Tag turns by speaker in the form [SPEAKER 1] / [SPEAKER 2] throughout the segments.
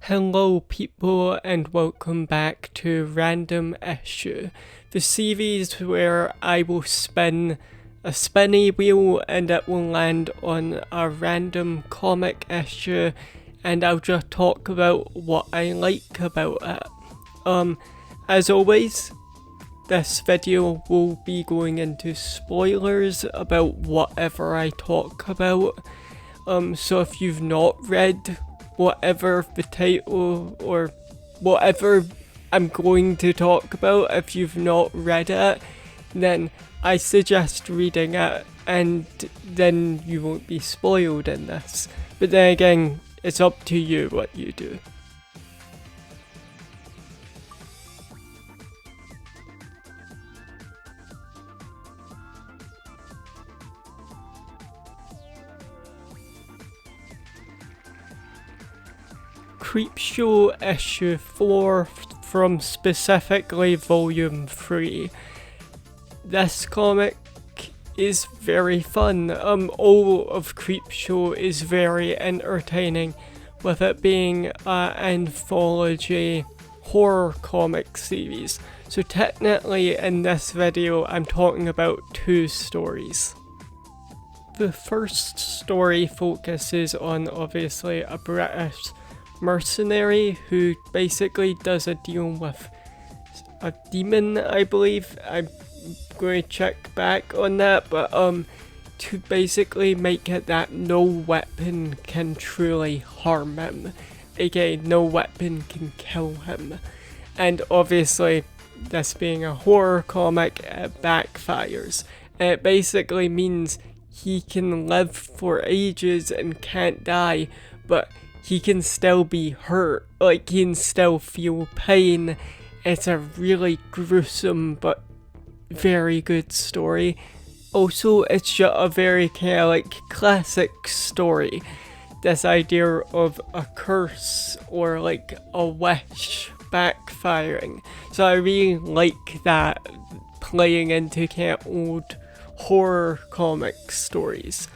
[SPEAKER 1] Hello people and welcome back to Random Issue, the series where I will spin a spinny wheel and it will land on a random comic issue and I'll just talk about what I like about it. As always, this video will be going into spoilers about whatever I talk about. So if you've not read whatever the title or whatever I'm going to talk about, if you've not read it, then I suggest reading it and then you won't be spoiled in this. But then again, it's up to you what you do. Creepshow issue 4 from specifically volume 3. This comic is very fun. All of Creepshow is very entertaining, with it being an anthology horror comic series. So technically in this video I'm talking about two stories. The first story focuses on obviously a British mercenary who basically does a deal with a demon, I believe. I'm going to check back on that, but to basically make it that no weapon can truly harm him. Again, no weapon can kill him. And obviously, this being a horror comic, it backfires. It basically means he can live for ages and can't die, but he can still be hurt, like he can still feel pain. It's a really gruesome but very good story. Also, it's just a very kind of like classic story. This idea of a curse or like a wish backfiring. So I really like that playing into kind of old horror comic stories.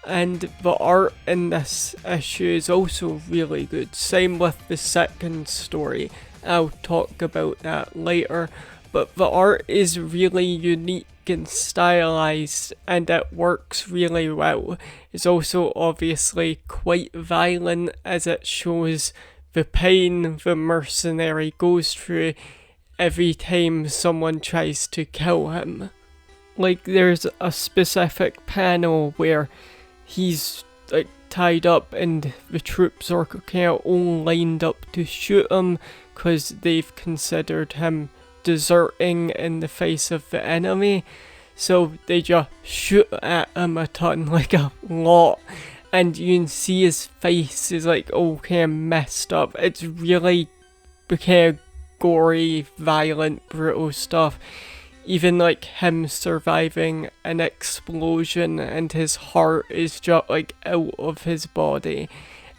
[SPEAKER 1] And the art in this issue is also really good. Same with the second story. I'll talk about that later. But the art is really unique and stylized and it works really well. It's also obviously quite violent as it shows the pain the mercenary goes through every time someone tries to kill him. Like there's a specific panel where he's like tied up and the troops are kind of all lined up to shoot him because they've considered him deserting in the face of the enemy. So they just shoot at him a ton, like a lot, and you can see his face is like all kind of messed up. It's really kind of gory, violent, brutal stuff. Even like him surviving an explosion and his heart is just like out of his body.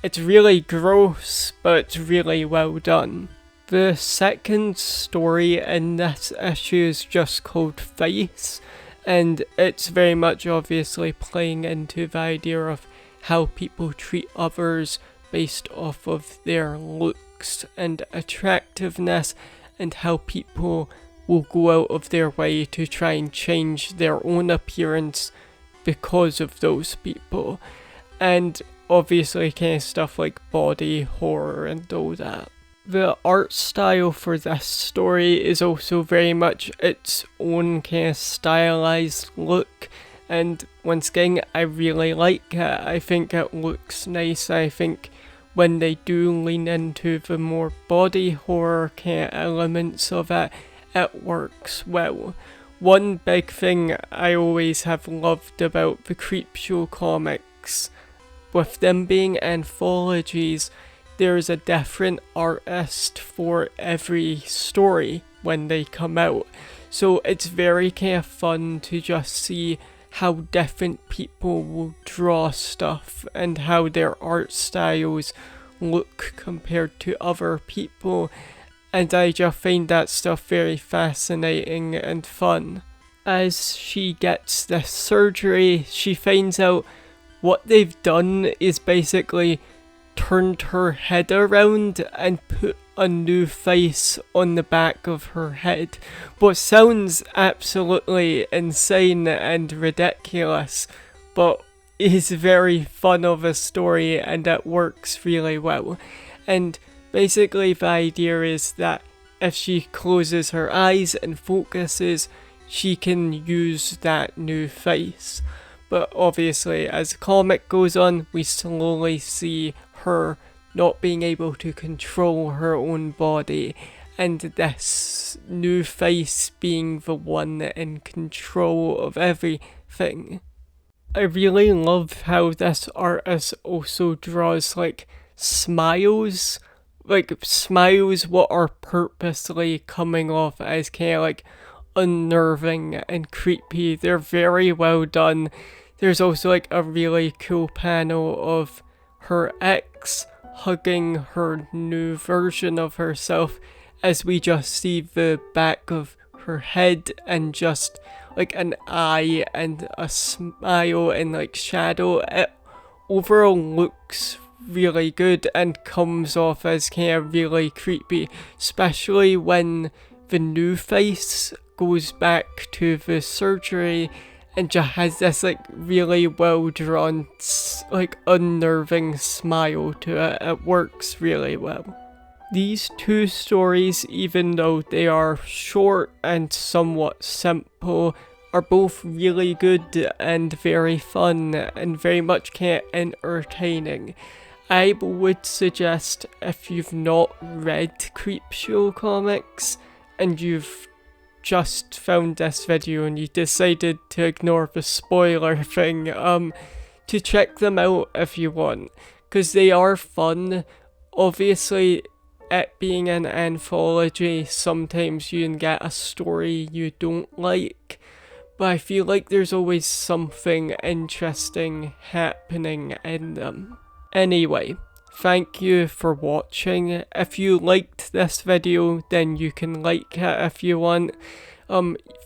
[SPEAKER 1] It's really gross, but it's really well done. The second story in this issue is just called Face, and it's very much obviously playing into the idea of how people treat others based off of their looks and attractiveness, and how people will go out of their way to try and change their own appearance because of those people. And obviously kind of stuff like body horror and all that. The art style for this story is also very much its own kind of stylized look, and once again I really like it. I think it looks nice. I think when they do lean into the more body horror kind of elements of it, it works well. One big thing I always have loved about the Creepshow comics, with them being anthologies, there's a different artist for every story when they come out. So it's very kind of fun to just see how different people will draw stuff and how their art styles look compared to other people. And I just find that stuff very fascinating and fun. As she gets this surgery, she finds out what they've done is basically turned her head around and put a new face on the back of her head. What sounds absolutely insane and ridiculous, but is very fun of a story, and it works really well. And basically the idea is that if she closes her eyes and focuses, she can use that new face. But obviously, as the comic goes on, we slowly see her not being able to control her own body, and this new face being the one in control of everything. I really love how this artist also draws like smiles what are purposely coming off as kind of like unnerving and creepy. They're very well done. There's also like a really cool panel of her ex hugging her new version of herself, as we just see the back of her head and just like an eye and a smile and like shadow. It overall looks really good and comes off as kind of really creepy, especially when the new face goes back to the surgery and just has this like really well drawn like unnerving smile to it. It works really well. These two stories, even though they are short and somewhat simple, are both really good and very fun and very much kind of entertaining. I would suggest, if you've not read Creepshow comics and you've just found this video and you decided to ignore the spoiler thing, to check them out if you want, because they are fun. Obviously, it being an anthology, sometimes you can get a story you don't like, but I feel like there's always something interesting happening in them. Anyway, thank you for watching. If you liked this video, then you can like it if you want.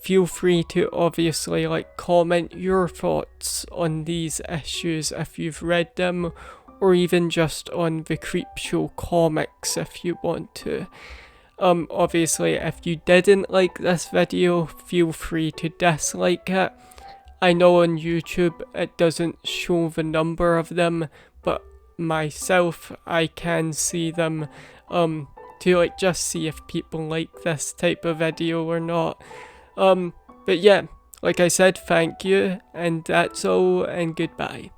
[SPEAKER 1] Feel free to obviously like comment your thoughts on these issues if you've read them, or even just on the Creepshow comics if you want to. Obviously, if you didn't like this video, feel free to dislike it. I know on YouTube it doesn't show the number of them, but myself, I can see them, to like just see if people like this type of video or not. But yeah, like I said, thank you, and that's all, and goodbye.